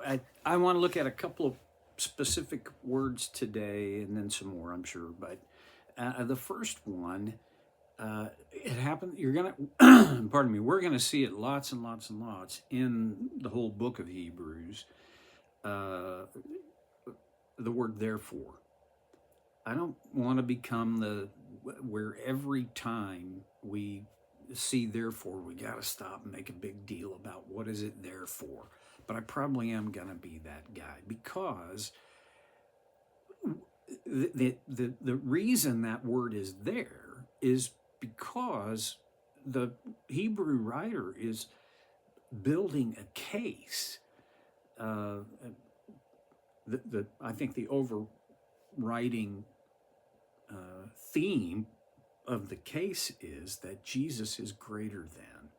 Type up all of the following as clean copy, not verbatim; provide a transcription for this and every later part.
I want to look at a couple of specific words today and then some more, I'm sure. But the first one, it happened, you're going to, pardon me, we're going to see it lots and lots and lots in the whole book of Hebrews. Uh, the word therefore. I don't want to become where every time we see therefore we got to stop and make a big deal about what is it there for. But I probably am going to be that guy because the reason that word is there is because the Hebrew writer is building a case. Uh, I think the overriding theme of the case is that Jesus is greater than.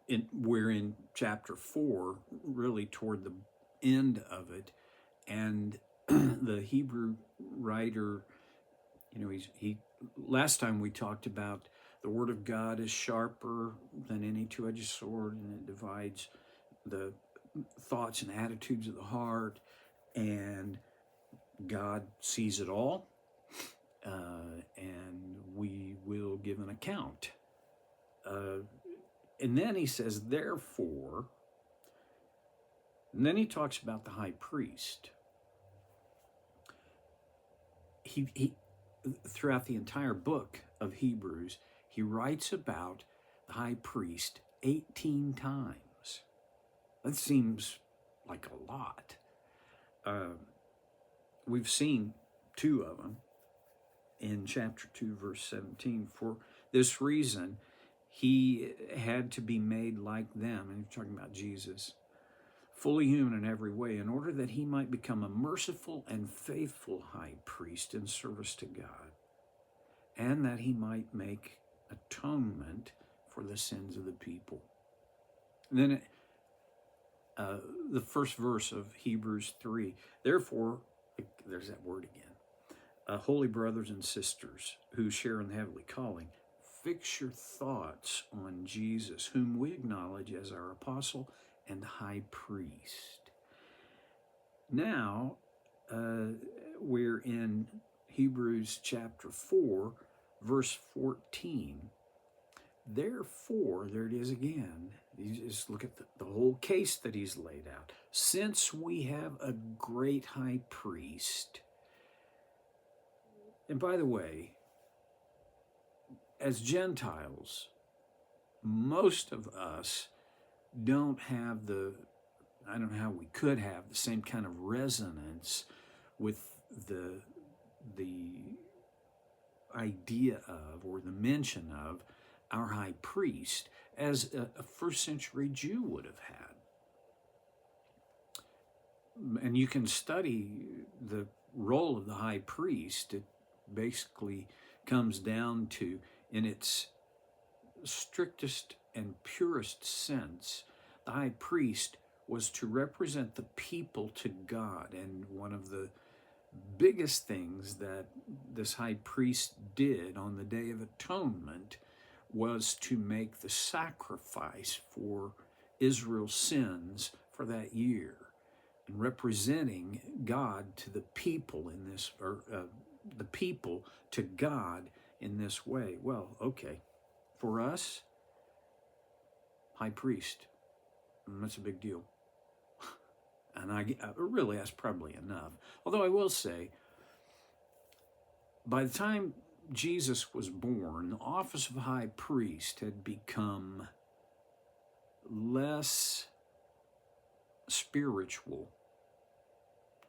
And we're in chapter 4, really toward the end of it. And the Hebrew writer, he last time we talked about the word of God is sharper than any two-edged sword, and it divides the thoughts and attitudes of the heart, and God sees it all, and we will give an account. And then he says, therefore, and then he talks about the high priest. He throughout the entire book of Hebrews, he writes about the high priest 18 times. That seems like a lot. We've seen 2 of them in chapter 2, verse 17. For this reason, he had to be made like them, and he's talking about Jesus, fully human in every way, in order that he might become a merciful and faithful high priest in service to God, and that he might make atonement for the sins of the people. And then the first verse of Hebrews 3, therefore, there's that word again, holy brothers and sisters who share in the heavenly calling, fix your thoughts on Jesus, whom we acknowledge as our apostle and high priest. Now, we're in Hebrews chapter 4, verse 14. Therefore, there it is again. You just look at the whole case that he's laid out. Since we have a great high priest, and by the way, as Gentiles, most of us don't have I don't know how we could have the same kind of resonance with the idea of, or the mention of, our high priest as a first century Jew would have had. And you can study the role of the high priest. It basically comes down to, in its strictest and purest sense, the high priest was to represent the people to God. And one of the biggest things that this high priest did on the Day of Atonement was to make the sacrifice for Israel's sins for that year, and representing God to the people in this, or the people to God in this way. Well, okay, for us, high priest, that's a big deal. And really, that's probably enough. Although I will say, by the time Jesus was born, the office of high priest had become less spiritual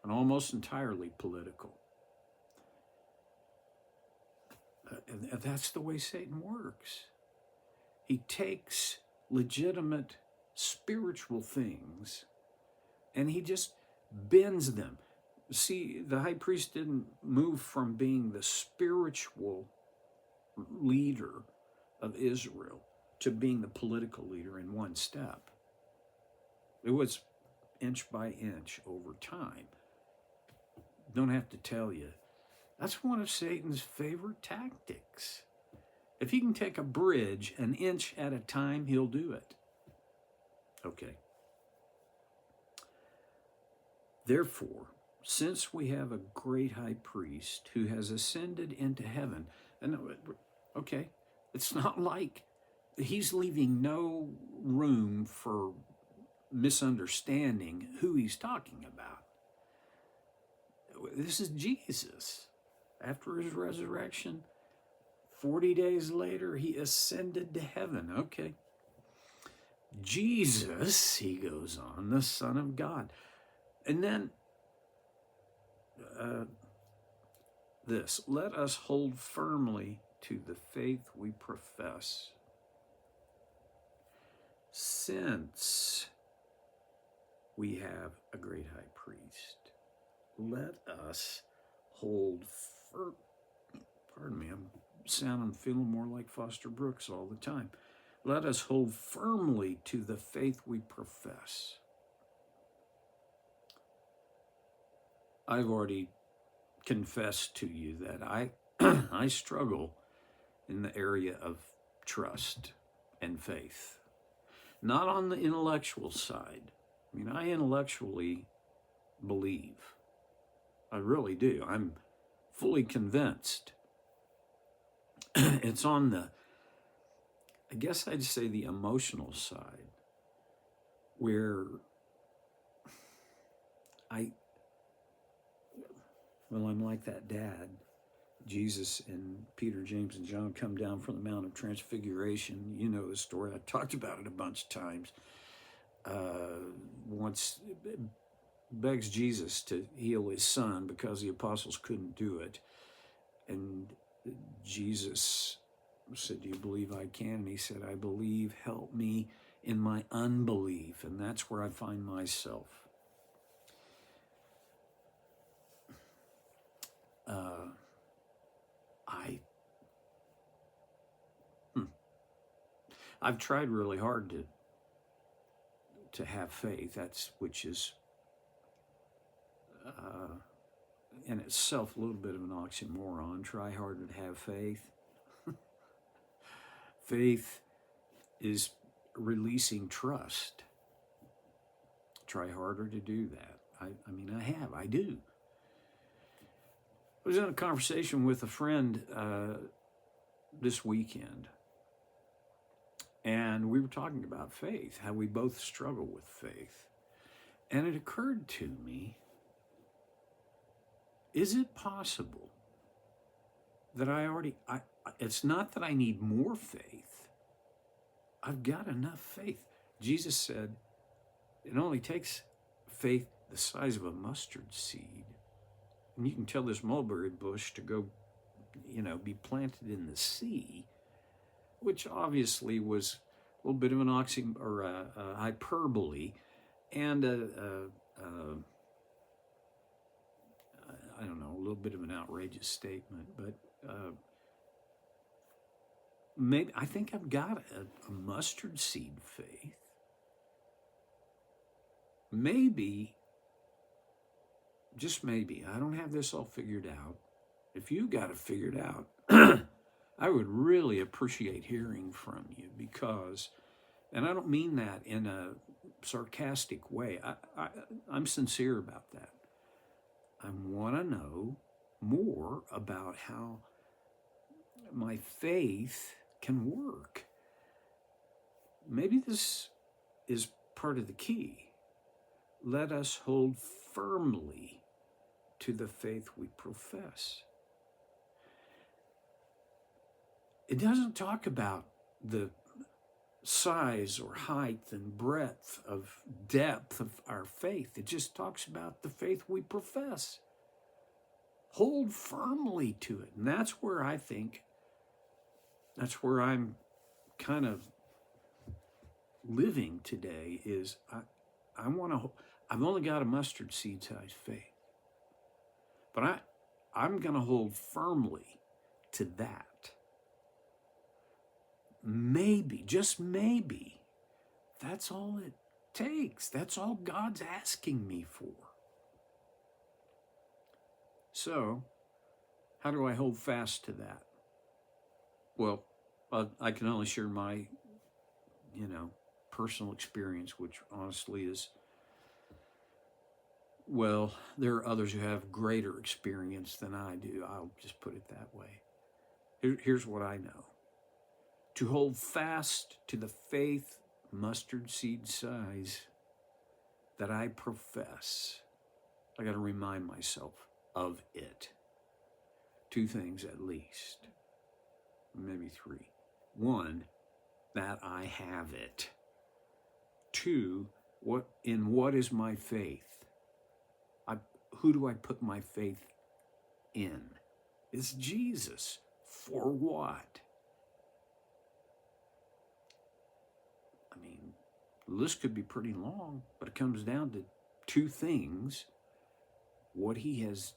and almost entirely political. And that's the way Satan works. He takes legitimate spiritual things and he just bends them. See, the high priest didn't move from being the spiritual leader of Israel to being the political leader in one step. It was inch by inch over time. Don't have to tell you. That's one of Satan's favorite tactics. If he can take a bridge an inch at a time, he'll do it. Okay. Therefore, since we have a great high priest who has ascended into heaven, and okay, it's not like he's leaving no room for misunderstanding who he's talking about. This is Jesus. After his resurrection, 40 days later, he ascended to heaven. Okay. Jesus, he goes on, the Son of God. And then this, let us hold firmly to the faith we profess. Since we have a great high priest, let us hold firm. Pardon me, I'm feeling more like Foster Brooks all the time. Let us hold firmly to the faith we profess. I've already confessed to you that I struggle in the area of trust and faith. Not on the intellectual side. I mean, I intellectually believe. I really do. I'm fully convinced. It's on the, I guess I'd say, the emotional side, where I'm like that dad. Jesus and Peter, James, and John come down from the Mount of Transfiguration. You know the story. I talked about it a bunch of times. Once begs Jesus to heal his son because the apostles couldn't do it. And Jesus said, do you believe I can? And he said, I believe, help me in my unbelief. And that's where I find myself. I've tried really hard to have faith. Which is in itself a little bit of an oxymoron. Try harder to have faith. Faith is releasing trust. Try harder to do that. I do. I was in a conversation with a friend this weekend, and we were talking about faith, how we both struggle with faith. And it occurred to me, is it possible that it's not that I need more faith. I've got enough faith. Jesus said, it only takes faith the size of a mustard seed. And you can tell this mulberry bush to go, be planted in the sea, which obviously was a little bit of an or a hyperbole, and I don't know, a little bit of an outrageous statement, but maybe I think I've got a mustard seed faith. Maybe, just maybe, I don't have this all figured out. If you got it figured out, I would really appreciate hearing from you, because, and I don't mean that in a sarcastic way. I'm sincere about that. I want to know more about how my faith can work. Maybe this is part of the key. Let us hold firmly to the faith we profess. It doesn't talk about the size or height and breadth of depth of our faith. It just talks about the faith we profess. Hold firmly to it. And that's where I think, that's where I'm kind of living today, is I've only got a mustard seed size faith. But I'm going to hold firmly to that. Maybe, just maybe, that's all it takes. That's all God's asking me for. So, how do I hold fast to that? Well, I can only share my, personal experience, which honestly is, well, there are others who have greater experience than I do. I'll just put it that way. Here's what I know. To hold fast to the faith, mustard seed size, that I profess, I got to remind myself of it. Two things at least, maybe three. One, that I have it. Two, what is my faith? Who do I put my faith in? It's Jesus. For what? I mean, the list could be pretty long, but it comes down to two things. What he has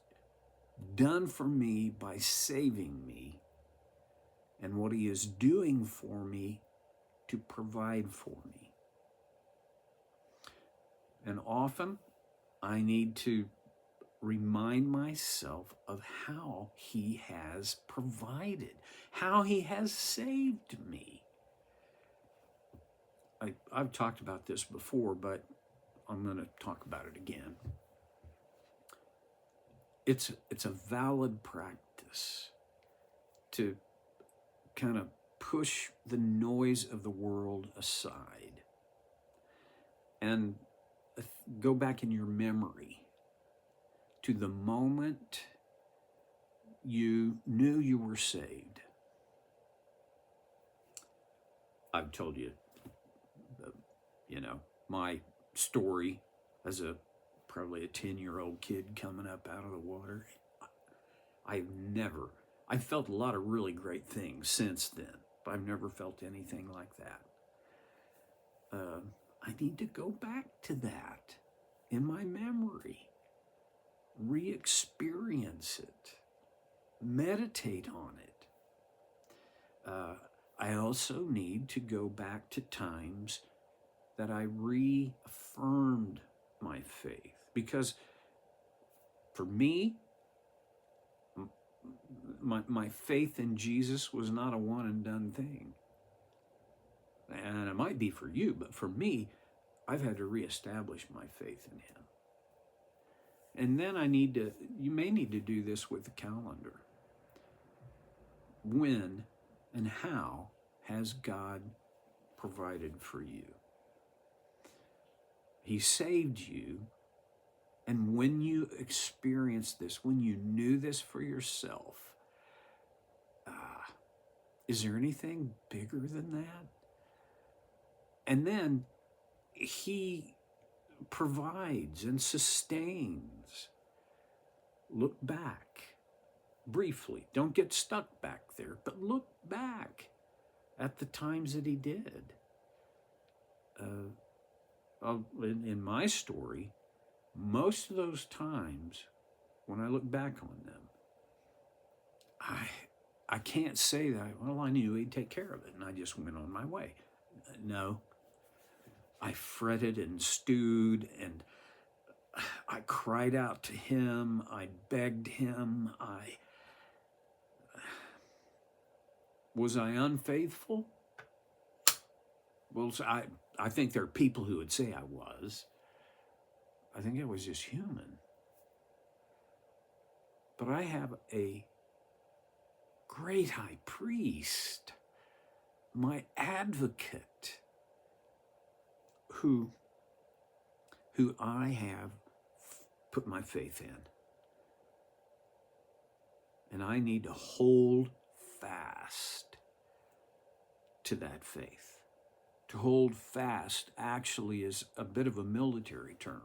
done for me by saving me, and what he is doing for me to provide for me. And often I need to remind myself of how he has provided, how he has saved me. I've talked about this before, but I'm going to talk about it again. It's a valid practice to kind of push the noise of the world aside and go back in your memory to the moment you knew you were saved. I've told you, my story as probably a 10-year-old kid coming up out of the water. I've felt a lot of really great things since then, but I've never felt anything like that. I need to go back to that in my memory, re-experience it, meditate on it. I also need to go back to times that I reaffirmed my faith, because for me, my faith in Jesus was not a one and done thing. And it might be for you, but for me, I've had to reestablish my faith in him. And then you may need to do this with the calendar. When and how has God provided for you? He saved you, and when you experienced this, when you knew this for yourself, is there anything bigger than that? And then he provides and sustains. Look back briefly. Don't get stuck back there, but look back at the times that he did. In my story, most of those times, when I look back on them, I can't say that, I knew he'd take care of it, and I just went on my way. No. I fretted and stewed, and I cried out to him. I begged him. Was I unfaithful? Well, I think there are people who would say I was. I think I was just human. But I have a great high priest, my advocate, who I have put my faith in. And I need to hold fast to that faith. To hold fast actually is a bit of a military term.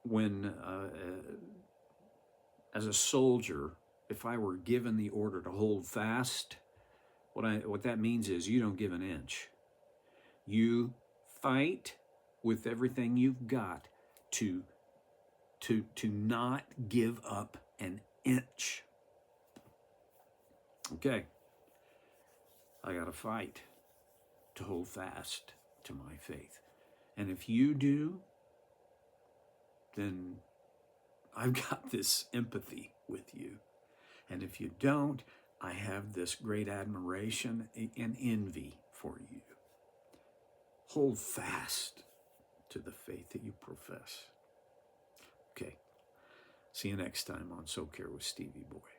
When, as a soldier, if I were given the order to hold fast, what that means is you don't give an inch. You fight with everything you've got to not give up an inch. Okay, I got to fight to hold fast to my faith. And if you do, then I've got this empathy with you. And if you don't, I have this great admiration and envy for you. hold fast to the faith that you profess. Okay. See you next time on So Care with Stevie Boy.